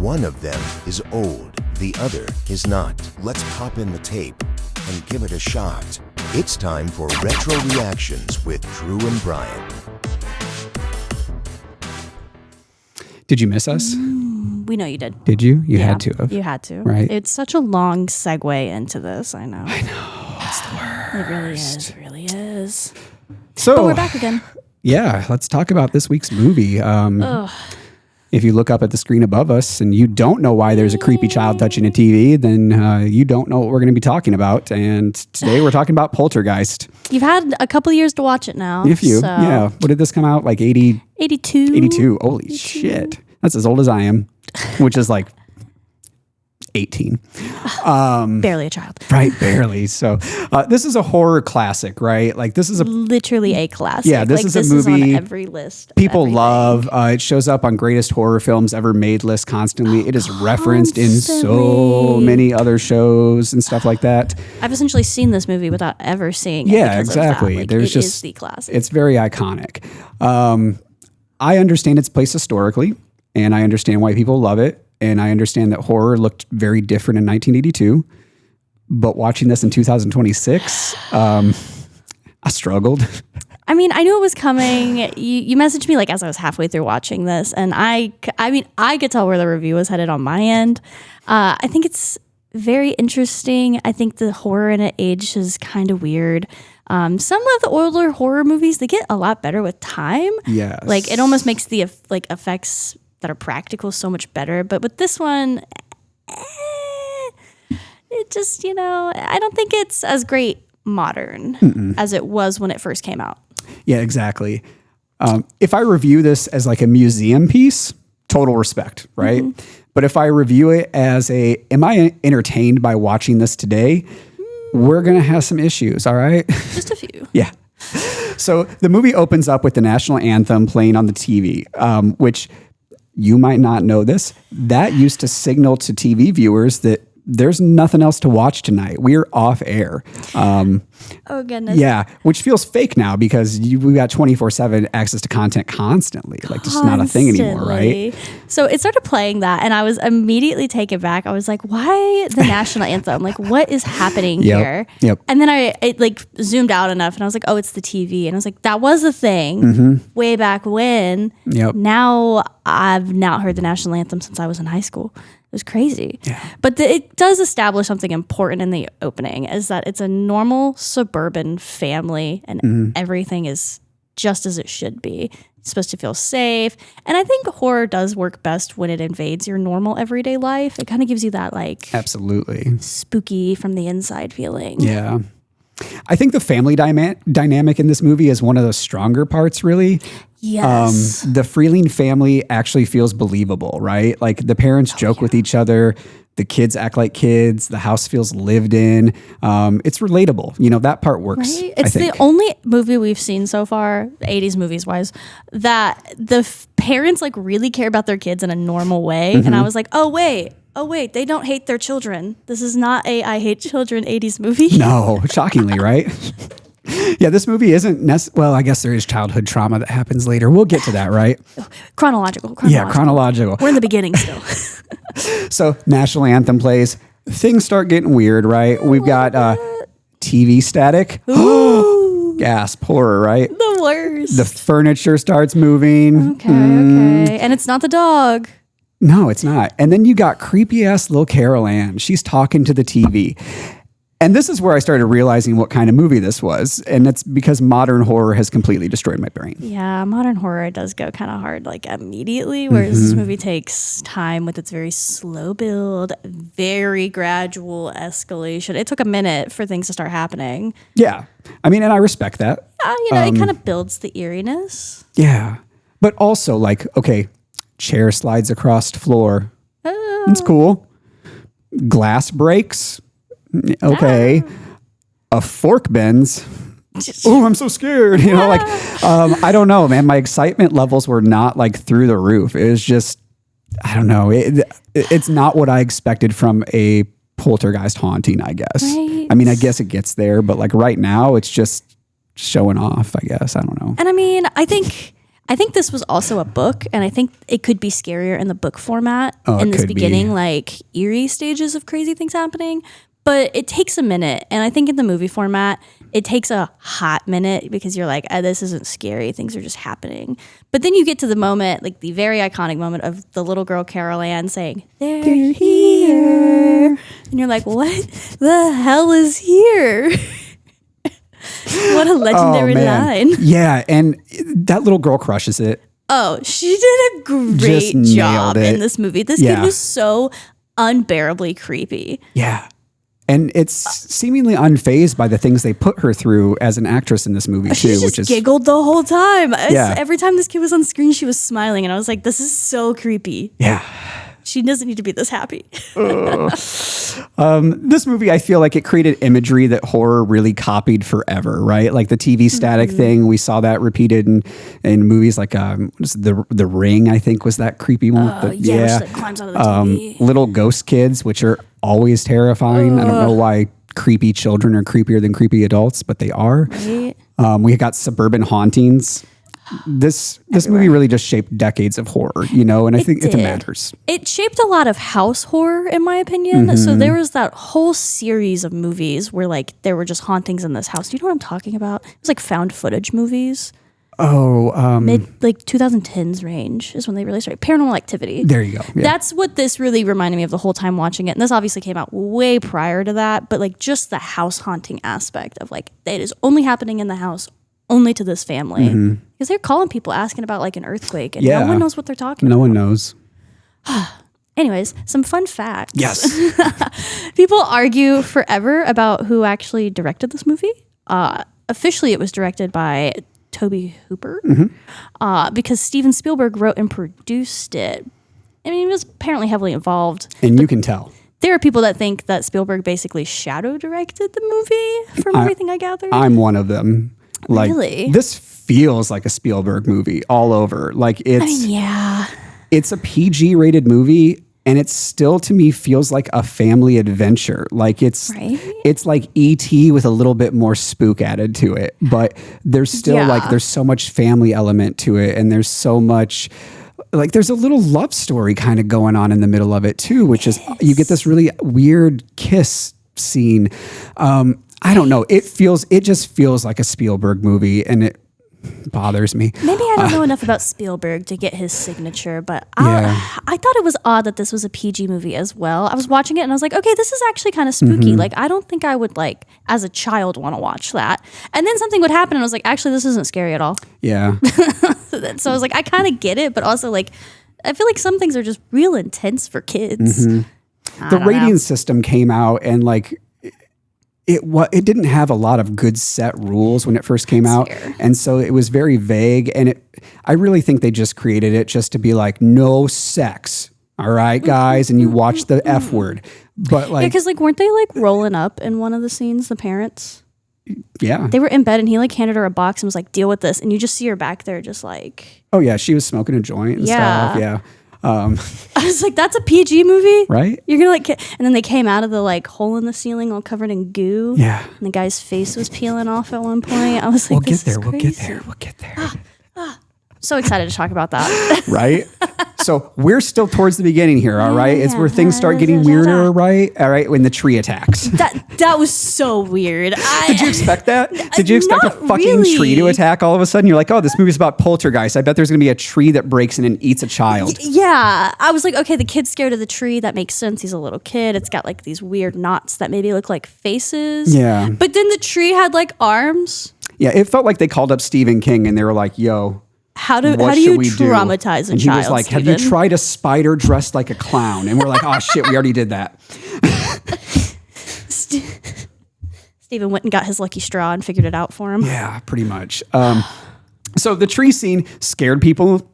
One of them is old, the other is not. Let's pop in the tape and give it a shot. It's time for Retro Reactions with Drew and Bryan. Did you miss us? We know you did. Did you? You had to have. You had to. Right. It's such a long segue into this. I know. It's the worst. It really is. It really is. So, But we're back again. Yeah, let's talk about this week's movie. If you look up at the screen above us and you don't know why there's a creepy child touching a TV, then you don't know what we're going to be talking about. And today we're talking about Poltergeist. You've had a couple years to watch it now. Yeah. What did this come out? Like 82? 82. Holy shit. That's as old as I am, which is like 18. Barely a child. Right, barely. So this is a horror classic, right? Like this is literally a classic. Yeah, this is a this movie is on every list. People love. It shows up on greatest horror films ever made list constantly. It is referenced in so many other shows and stuff like that. I've essentially seen this movie without ever seeing it. Yeah, exactly. Like, There's it is the classic. It's very iconic. I understand its place historically, and I understand why people love it. And I understand that horror looked very different in 1982, but watching this in 2026, I struggled. I mean, I knew it was coming. You messaged me like as I was halfway through watching this, and I could tell where the review was headed on my end. I think it's very interesting. I think the horror in it ages kind of weird. Some of the older horror movies, they get a lot better with time. Yes. Like it almost makes the effects that are practical so much better. But with this one, it just, I don't think it's as great modern as it was when it first came out. Yeah, exactly. If I review this as like a museum piece, total respect, right? But if I review it as am I entertained by watching this today? We're going to have some issues, all right? Just a few. Yeah. So the movie opens up with the national anthem playing on the TV, which you might not know this. That used to signal to TV viewers that there's nothing else to watch tonight. We're off air. Oh, goodness. Yeah, which feels fake now because we got 24/7 access to content constantly. Like, just not a thing anymore, right? So it started playing that, and I was immediately taken back. I was like, why the national anthem? Like, what is happening here? Yep. And then it like zoomed out enough, and I was like, oh, it's the TV. And I was like, that was a thing way back when. Yep. Now I've not heard the national anthem since I was in high school. It was crazy. Yeah. But it does establish something important in the opening, is that it's a normal suburban family and everything is just as it should be. It's supposed to feel safe. And I think horror does work best when it invades your normal everyday life. It kind of gives you that like Absolutely. spooky from the inside feeling. Yeah. I think the family dynamic in this movie is one of the stronger parts, really. Yes. The Freeling family actually feels believable, right? Like the parents joke with each other. The kids act like kids. The house feels lived in. It's relatable. That part works. Right? It's the only movie we've seen so far, 80s movies wise, that the parents like really care about their kids in a normal way. And I was like, oh wait, they don't hate their children. This is not a I hate children 80s movie. No, shockingly, right? Yeah, this movie isn't well, I guess there is childhood trauma that happens later. We'll get to that, right? Chronological. Yeah, chronological. We're in the beginning still. So, national anthem plays. Things start getting weird, right? We've got TV static. Gasp, horror, right? The worst. The furniture starts moving. Okay. And it's not the dog. No, it's not. And then you got creepy ass little Carol Ann. She's talking to the TV. And this is where I started realizing what kind of movie this was. And that's because modern horror has completely destroyed my brain. Yeah, modern horror does go kind of hard like immediately, whereas this movie takes time with its very slow build, very gradual escalation. It took a minute for things to start happening. Yeah. I mean, and I respect that. It kind of builds the eeriness. Yeah. But also like, okay, chair slides across the floor. It's cool. Glass breaks. Okay. A fork bends. Oh, I'm so scared. I don't know, man. My excitement levels were not like through the roof. It was just, I don't know. It's not what I expected from a poltergeist haunting, I guess. Right. I mean, I guess it gets there, but like right now it's just showing off, I guess. I don't know. And I mean, I think I think this was also a book, and I think it could be scarier in the book format in this could beginning, be. like eerie stages of crazy things happening. But it takes a minute, and I think in the movie format, it takes a hot minute because you're like, this isn't scary. Things are just happening. But then you get to the moment, like the very iconic moment of the little girl Carol Ann saying, "They're here," and you're like, "What the hell is here?" What a legendary line. Yeah, and that little girl crushes it. Oh, she did a great Just job nailed it. in this movie. This kid was so unbearably creepy. Yeah. And it's seemingly unfazed by the things they put her through as an actress in this movie too, She just which is giggled the whole time. Yeah. Every time this kid was on screen, she was smiling, and I was like, "This is so creepy." yeah. She doesn't need to be this happy. This movie, I feel like it created imagery that horror really copied forever, right? Like the TV static thing, we saw that repeated in movies like the Ring, I think was that creepy one. Where she like, climbs out of the TV. Little ghost kids, which are always terrifying. I don't know why creepy children are creepier than creepy adults, but they are. Right? We got Suburban Hauntings. This movie really just shaped decades of horror, and I think it matters. It shaped a lot of house horror, in my opinion. So there was that whole series of movies where like there were just hauntings in this house. Do you know what I'm talking about? It was like found footage movies. Mid like 2010s range is when they really started. Paranormal Activity. There you go. Yeah. That's what this really reminded me of the whole time watching it. And this obviously came out way prior to that, but like just the house haunting aspect of like it is only happening in the house, only to this family. Because they're calling people asking about like an earthquake, and no one knows what they're talking about. No one knows. Anyways, some fun facts. Yes. People argue forever about who actually directed this movie. Officially, it was directed by Tobe Hooper because Steven Spielberg wrote and produced it. I mean, he was apparently heavily involved. And you can tell. There are people that think that Spielberg basically shadow directed the movie from everything I gathered. I'm one of them. Like, Really? This feels like a Spielberg movie all over. Like it's a PG rated movie, and it still to me feels like a family adventure. Like it's like E.T. with a little bit more spook added to it, but there's still there's so much family element to it, and there's so much like there's a little love story kind of going on in the middle of it too, which is you get this really weird kiss scene. I don't know. It just feels like a Spielberg movie, and it bothers me. Maybe I don't know enough about Spielberg to get his signature, but I thought it was odd that this was a PG movie as well. I was watching it and I was like, okay, this is actually kind of spooky. Like, I don't think I would like, as a child, want to watch that. And then something would happen and I was like, actually, this isn't scary at all. Yeah. So I was like, I kind of get it, but also like, I feel like some things are just real intense for kids. The rating system came out and like, it didn't have a lot of good set rules when it first came out. And so it was very vague. And I really think they just created it just to be like, no sex. All right, guys. And you watch the F word. But like, because like, weren't they like rolling up in one of the scenes, the parents? Yeah. They were in bed and he like handed her a box and was like, deal with this. And you just see her back there just like. Oh yeah. She was smoking a joint and stuff. Yeah. I was like, that's a PG movie? Right? You're gonna like, and then they came out of the like hole in the ceiling all covered in goo. Yeah. And the guy's face was peeling off at one point. I was like, We'll get there. So excited to talk about that. Right? So we're still towards the beginning here, all right? It's where things start getting weirder, right? All right, when the tree attacks. That was so weird. Did you expect that? Did you expect a fucking tree to attack all of a sudden? You're like, oh, this movie's about Poltergeist. I bet there's going to be a tree that breaks in and eats a child. Yeah. I was like, okay, the kid's scared of the tree. That makes sense. He's a little kid. It's got like these weird knots that maybe look like faces. Yeah. But then the tree had like arms. Yeah, it felt like they called up Stephen King and they were like, yo, how do you traumatize a child? And he was like, Steven? have you tried a spider dressed like a clown? And we're like, oh shit, we already did that. Steven went and got his lucky straw and figured it out for him. Yeah, pretty much. So the tree scene scared people.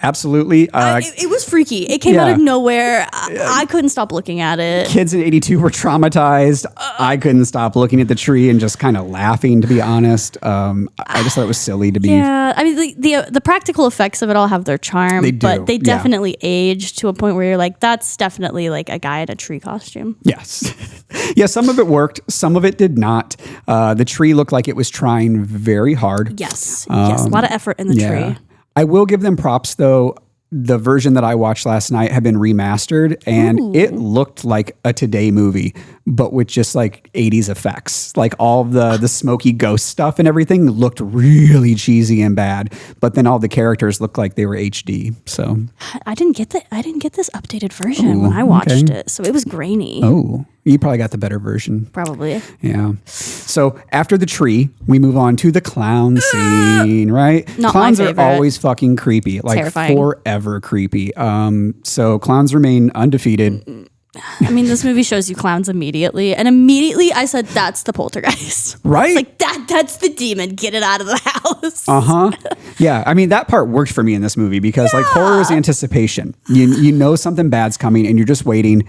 Absolutely. It was freaky. It came out of nowhere. I couldn't stop looking at it. Kids in 82 were traumatized. I couldn't stop looking at the tree and just kind of laughing, to be honest. I just thought it was silly to be. Yeah, I mean, the practical effects of it all have their charm, but they definitely aged to a point where you're like, that's definitely like a guy in a tree costume. Yes. Yeah, some of it worked. Some of it did not. The tree looked like it was trying very hard. Yes, a lot of effort in the tree. I will give them props though. The version that I watched last night had been remastered and it looked like a today movie, but with just like 80s effects. Like all of the smoky ghost stuff and everything looked really cheesy and bad, but then all the characters looked like they were HD. So I didn't get this updated version when I watched it. So it was grainy. Oh, you probably got the better version. Probably. Yeah. So after the tree, we move on to the clown scene, right? Not Clowns my are favorite. always fucking creepy, like Terrifying. forever creepy. So clowns remain undefeated. I mean, this movie shows you clowns immediately. And immediately I said, that's the poltergeist. Right? It's like, that's the demon. Get it out of the house. Uh-huh. Yeah. I mean, that part worked for me in this movie because like horror is anticipation. You know something bad's coming and you're just waiting.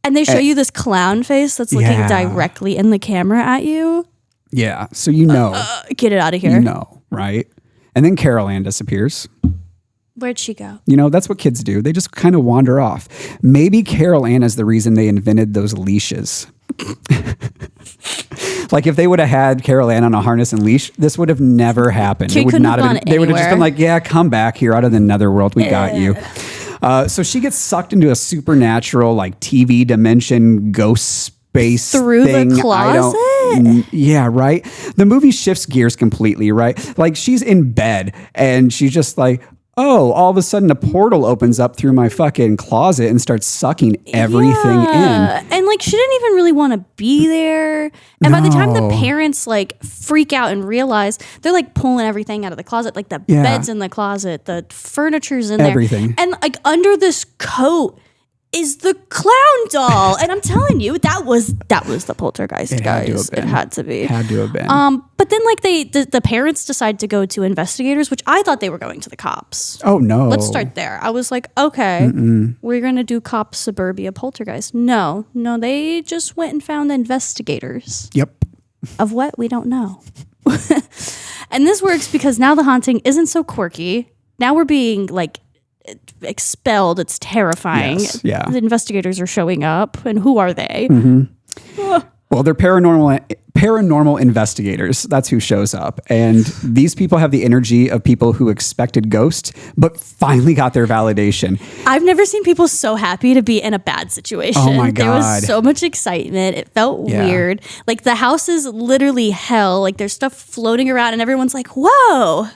And they show you this clown face that's looking directly in the camera at you. Yeah. So you know. Get it out of here. You know, right? And then Carol Ann disappears. Where'd she go? You know, that's what kids do. They just kind of wander off. Maybe Carol Ann is the reason they invented those leashes. Like if they would have had Carol Ann on a harness and leash, this would have never happened. She It would couldn't not have have gone been, they would have just been anywhere. like, yeah, come back here out of the netherworld. We got you. So she gets sucked into a supernatural like TV dimension ghost space Through the thing. closet? Yeah, right. The movie shifts gears completely, right? Like she's in bed and she's just like, oh, all of a sudden a portal opens up through my fucking closet and starts sucking everything in. And like she didn't even really want to be there. And by the time the No. parents like freak out and realize, they're like pulling everything out of the closet, like the bed's in the closet, the furniture's in Everything. there. And like under this coat is the clown doll. And I'm telling you, that was the poltergeist, It had to guys. have been. It had to be. Had to have been. But then like the parents decide to go to investigators, which I thought they were going to the cops. Oh no. Let's start there. I was like, okay, we're going to do cop suburbia poltergeist. No, they just went and found investigators Yep. of what we don't know. And this works because now the haunting isn't so quirky. Now we're being like expelled. It's terrifying. Yes, yeah. The investigators are showing up, and who are they? Well, they're paranormal investigators. That's who shows up. And these people have the energy of people who expected ghosts, but finally got their validation. I've never seen people so happy to be in a bad situation. Oh my There God. was so much excitement. It felt Yeah. weird. Like the house is literally hell. Like there's stuff floating around and everyone's like, whoa,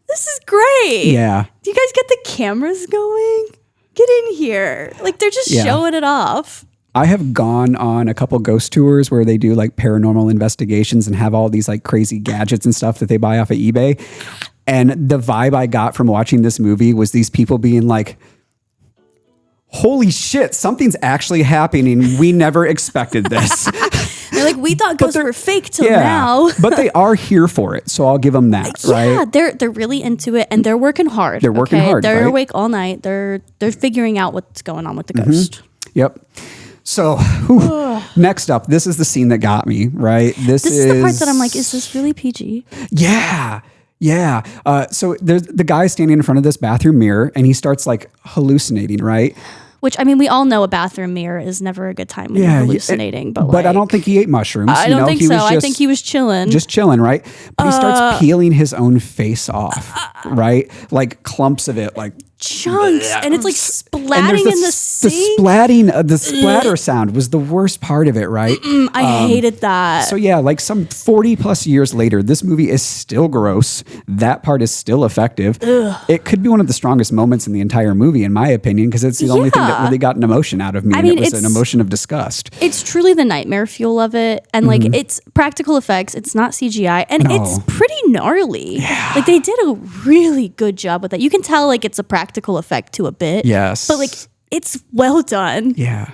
this is great. Yeah. Do you guys get the cameras going? Get in here. Like they're just Yeah. showing it off. I have gone on a couple ghost tours where they do like paranormal investigations and have all these like crazy gadgets and stuff that they buy off of eBay. And the vibe I got from watching this movie was these people being like, holy shit, something's actually happening. We never expected this. They're like, we thought ghosts were fake till now. But they are here for it. So I'll give them that, Yeah, right? they're really into it and they're working hard. They're working hard, They're right? awake all night. They're figuring out what's going on with the ghost. Yep. So next up, this is the scene that got me, right? This is the part that I'm like, is this really PG? Yeah. Yeah. So there's the guy standing in front of this bathroom mirror and he starts like hallucinating, right? Which, I mean, we all know a bathroom mirror is never a good time when you're hallucinating. But I don't think he ate mushrooms. I don't think he so. was I think he was chilling. just chilling, right? But he starts peeling his own face off, right? Like clumps of it, like chunks. And it's like and there's splatting in the sink. the splatter sound was the worst part of it, right? I hated that. So yeah, like some 40 plus years later, this movie is still gross. That part is still effective. It could be one of the strongest moments in the entire movie, in my opinion, because it's the only thing that really got an emotion out of me. I And mean, it was an it's- emotion of disgust. It's truly the nightmare fuel of it. And like it's practical effects. It's not CGI. And it's pretty gnarly. Like they did a really good job with that. You can tell like it's a practical effect to a bit. Yes. But like it's well done. Yeah.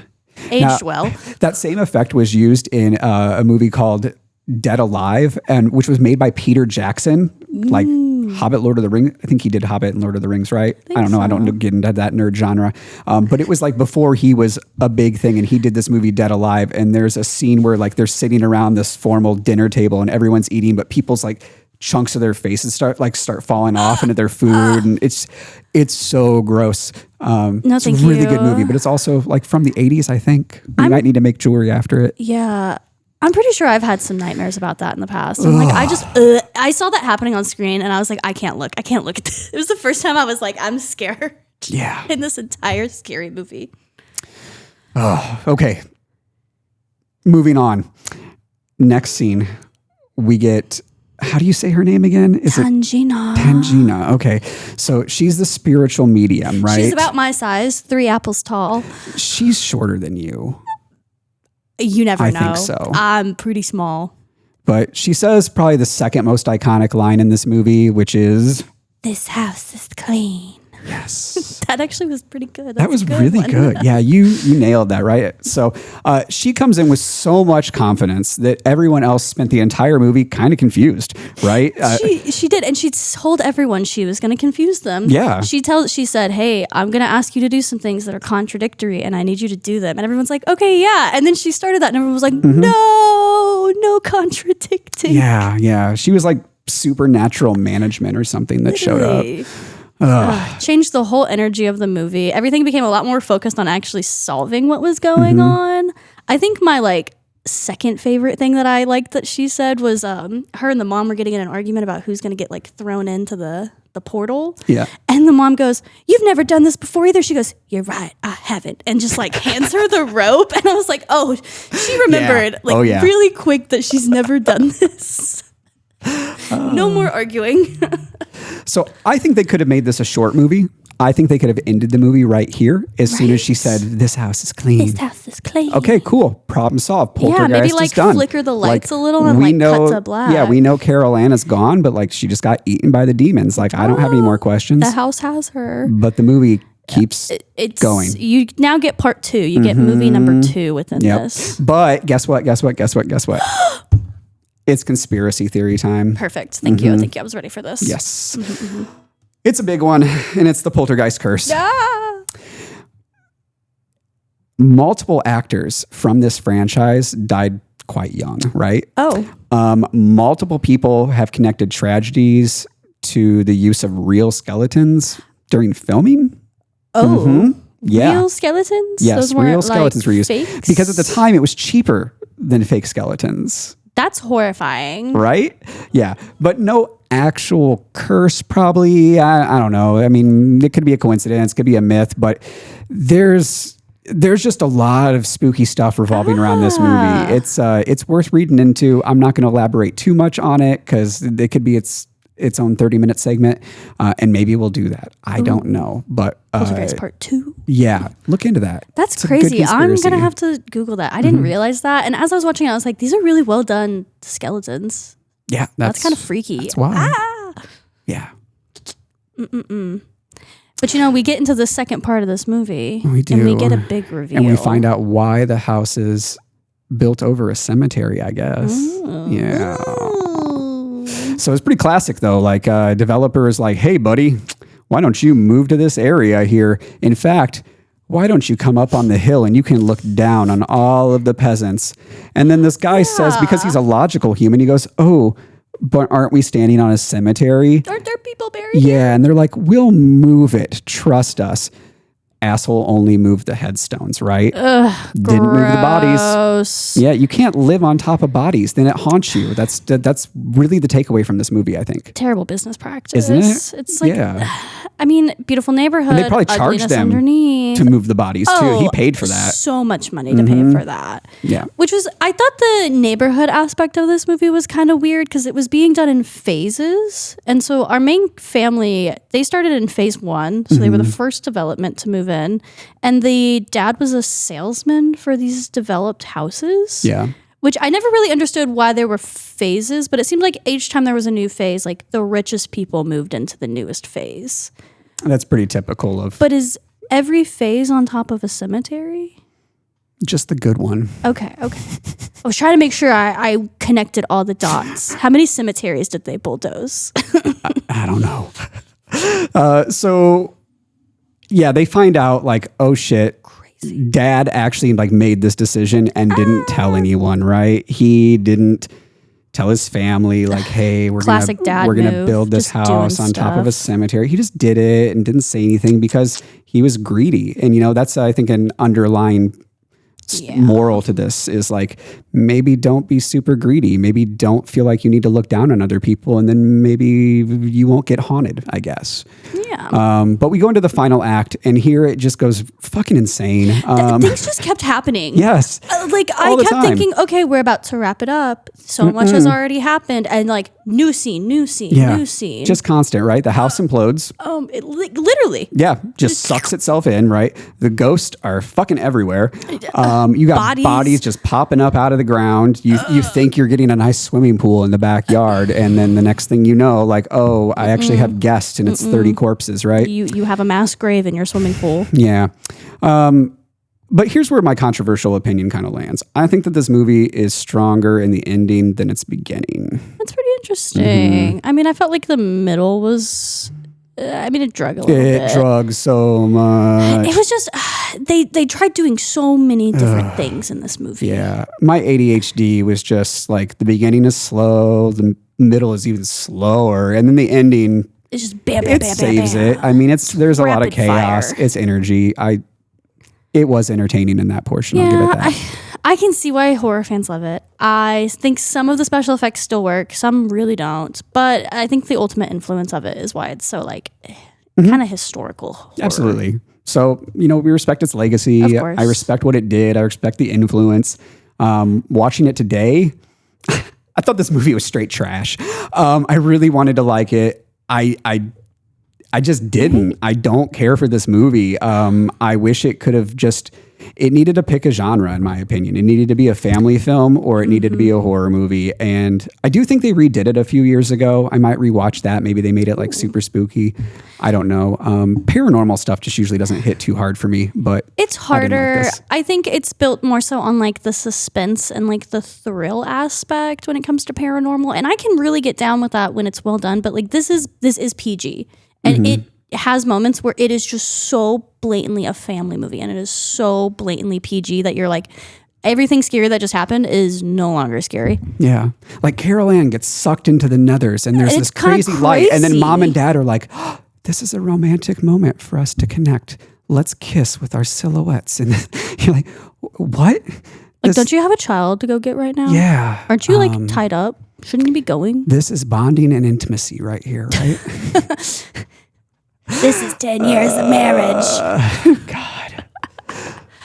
Aged Now, well. That same effect was used in a movie called Dead Alive, and which was made by Peter Jackson, like Hobbit, Lord of the Rings. I think he did Hobbit and Lord of the Rings, right? I don't know. I don't get into that nerd genre. But it was like before he was a big thing, and he did this movie Dead Alive. And there's a scene where like they're sitting around this formal dinner table, and everyone's eating, but people's like chunks of their faces start falling off into their food, and it's so gross. It's a thank really you. good movie, but it's also like from the 80s, I think. We might need to make jewelry after it. Yeah. I'm pretty sure I've had some nightmares about that in the past. I'm like, I saw that happening on screen and I was like, I can't look at this. It was the first time I was like, I'm scared. Yeah. In this entire scary movie. Oh, okay. Moving on. Next scene, we get, how do you say her name again? Is Tangina. Tangina. Okay. So she's the spiritual medium, right? She's about my size, 3 apples tall. She's shorter than you. You never know. I think so. I'm pretty small. But she says probably the second most iconic line in this movie, which is, "This house is clean." yes. That actually was pretty good. That was really good. Yeah, you nailed that, right? So she comes in with so much confidence that everyone else spent the entire movie kind of confused, right? She did, and she told everyone she was going to confuse them. Yeah. She said, "Hey, I'm going to ask you to do some things that are contradictory, and I need you to do them." And everyone's like, "Okay, yeah." And then she started that, and everyone was like, no contradicting. Yeah. She was like supernatural management or something that showed up. Changed the whole energy of the movie. Everything became a lot more focused on actually solving what was going on. I think my second favorite thing that I liked that she said was her and the mom were getting in an argument about who's going to get thrown into the portal. Yeah. And the mom goes, "You've never done this before either." She goes, "You're right, I haven't." And just hands her the rope. And I was like, oh, she remembered really quick that she's never done this. No more arguing. So I think they could have made this a short movie. I think they could have ended the movie right here as soon as she said, "This house is clean." This house is clean. Okay, cool. Problem solved. Poltergeist maybe is done. flicker the lights a little and cut to black. Yeah, we know Carol Ann is gone, but she just got eaten by the demons. I don't have any more questions. The house has her. But the movie keeps going. You now get part 2. You get movie number 2 within this. But guess what? It's conspiracy theory time. Perfect. Thank you. I was ready for this. Yes. It's a big one, and it's the Poltergeist curse. Ah! Multiple actors from this franchise died quite young, right? Oh. Multiple people have connected tragedies to the use of real skeletons during filming. Oh. Yeah. Real skeletons? Yes, Those weren't, real skeletons were used. fakes? Because at the time, it was cheaper than fake skeletons. That's horrifying. Right? Yeah. But no actual curse, probably. I don't know. I mean, it could be a coincidence, could be a myth, but there's just a lot of spooky stuff revolving around this movie. It's worth reading into. I'm not going to elaborate too much on it because it could be its own 30-minute segment, and maybe we'll do that. I don't know, but Poltergeist Part 2. Yeah, look into that. That's It's a good crazy. I'm conspiracy. gonna have to Google that. I didn't realize that, and as I was watching it, I was like, "These are really well done skeletons." Yeah, That's kind of freaky. That's why. Ah! Yeah, But we get into the second part of this movie, we do, and we get a big reveal, and we find out why the house is built over a cemetery. I guess. Yeah. So it's pretty classic though. Developer is like, "Hey, buddy, why don't you move to this area here? In fact, why don't you come up on the hill and you can look down on all of the peasants?" And then this guy says, because he's a logical human, he goes, "Oh, but aren't we standing on a cemetery? Aren't there people buried? Yeah." And they're like, "We'll move it. Trust us." Asshole only moved the headstones, right? Didn't move the bodies. Gross. Yeah, you can't live on top of bodies. Then it haunts you. That's really the takeaway from this movie, I think. Terrible business practice, Isn't it? It's like, Yeah. I mean, beautiful neighborhood. And they probably charged them underneath. to move the bodies too. He paid for that. So much money to pay for that. Yeah. Which was, I thought the neighborhood aspect of this movie was kind of weird because it was being done in phases. And so our main family, they started in phase 1. So they were the first development to move in. And the dad was a salesman for these developed houses. Yeah. Which I never really understood why there were phases, but it seemed like each time there was a new phase, the richest people moved into the newest phase. That's pretty typical of But is every phase on top of a cemetery? just the good one. Okay. I was trying to make sure I connected all the dots. How many cemeteries did they bulldoze? I don't know. So yeah, they find out oh shit, crazy. Dad actually made this decision and didn't tell anyone, right? He didn't tell his family hey, we're gonna build this house on top of a cemetery. He just did it and didn't say anything because he was greedy. And that's I think an underlying moral to this is like, maybe don't be super greedy. Maybe don't feel like you need to look down on other people, and then maybe you won't get haunted, I guess. Yeah. But we go into the final act, and here it just goes fucking insane. Things just kept happening. Yes. I kept thinking, okay, we're about to wrap it up. So much has already happened. And like, new scene, new scene. Just constant, right? The house implodes. Literally. Yeah, just sucks itself in, right? The ghosts are fucking everywhere. You got bodies just popping up out of the ground. You think you're getting a nice swimming pool in the backyard, and then the next thing you know, like, oh, I actually have guests, and it's 30 corpses, right? You have a mass grave in your swimming pool. Yeah. But here's where my controversial opinion kind of lands. I think that this movie is stronger in the ending than its beginning. That's pretty interesting. I mean, I felt like the middle was... it drug a little bit. It drugs so much. It was just... They tried doing so many different things in this movie. Yeah. My ADHD was just like, the beginning is slow, the middle is even slower, and then the ending... It's just bam, bam, it bam, bam, saves bam. it. I mean, there's a lot of Rapid chaos. fire. It's energy. It was entertaining in that portion. I'll give it that. I can see why horror fans love it. I think some of the special effects still work. Some really don't. But I think the ultimate influence of it is why it's so like kind of historical horror. Absolutely. So, we respect its legacy. Of course. I respect what it did. I respect the influence. Watching it today, I thought this movie was straight trash. I really wanted to like it. I just didn't. I don't care for this movie. I wish it could have it needed to pick a genre, in my opinion. It needed to be a family film, or it needed to be a horror movie. And I do think they redid it a few years ago. I might rewatch that. Maybe they made it like super spooky. I don't know. Paranormal stuff just usually doesn't hit too hard for me, but it's harder. I think it's built more so on like the suspense and like the thrill aspect when it comes to paranormal. And I can really get down with that when it's well done. But like this is PG. And it has moments where it is just so blatantly a family movie, and it is so blatantly PG that you're like, everything scary that just happened is no longer scary. Yeah. Like Carol Ann gets sucked into the nethers, and there's this crazy light, and then mom and dad are like, oh, this is a romantic moment for us to connect. Let's kiss with our silhouettes. And you're like, what? Like, don't you have a child to go get right now? Yeah. Aren't you like tied up? Shouldn't you be going? This is bonding and intimacy right here, right? This is 10 years of marriage. God.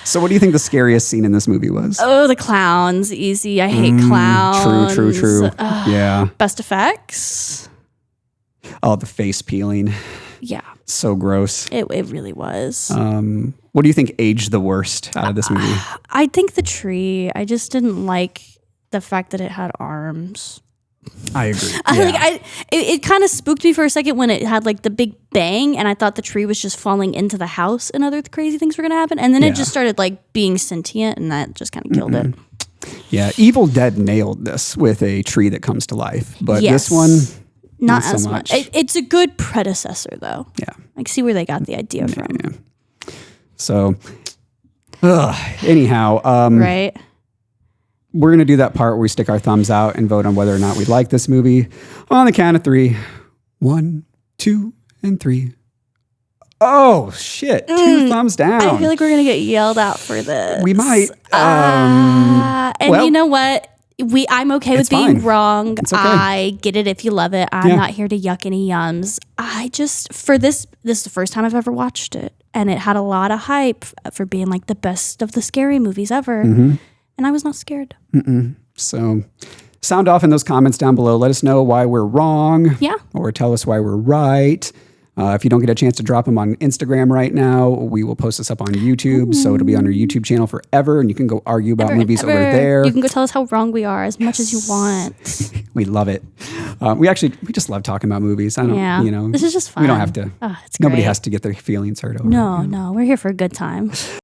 So what do you think the scariest scene in this movie was? Oh, the clowns. Easy. I hate clowns. True. Yeah. Best effects. Oh, the face peeling. Yeah. So gross. It really was. What do you think aged the worst out of this movie? I think the tree. I just didn't like the fact that it had arms. I agree. Yeah. It kind of spooked me for a second when it had like the big bang, and I thought the tree was just falling into the house and other crazy things were going to happen. And then it just started like being sentient, and that just kind of killed it. Yeah. Evil Dead nailed this with a tree that comes to life. But this one, not as so much. It's a good predecessor, though. Yeah. I see where they got the idea from. Yeah. So, anyhow. Right. We're going to do that part where we stick our thumbs out and vote on whether or not we like this movie. On the count of 3. 1, 2, and 3. Oh, shit. 2 thumbs down. I feel like we're going to get yelled out for this. We might. You know what? I'm okay with being wrong. It's okay. I get it if you love it. I'm not here to yuck any yums. This is the first time I've ever watched it. And it had a lot of hype for being like the best of the scary movies ever. And I was not scared. So sound off in those comments down below. Let us know why we're wrong. Yeah. Or tell us why we're right. If you don't get a chance to drop them on Instagram right now, we will post this up on YouTube. So it'll be on our YouTube channel forever, and you can go argue about movies over there. You can go tell us how wrong we are as much as you want. We love it. We just love talking about movies. This is just fun. We don't have to. It's nobody great. has to get their feelings hurt over. No, we're here for a good time.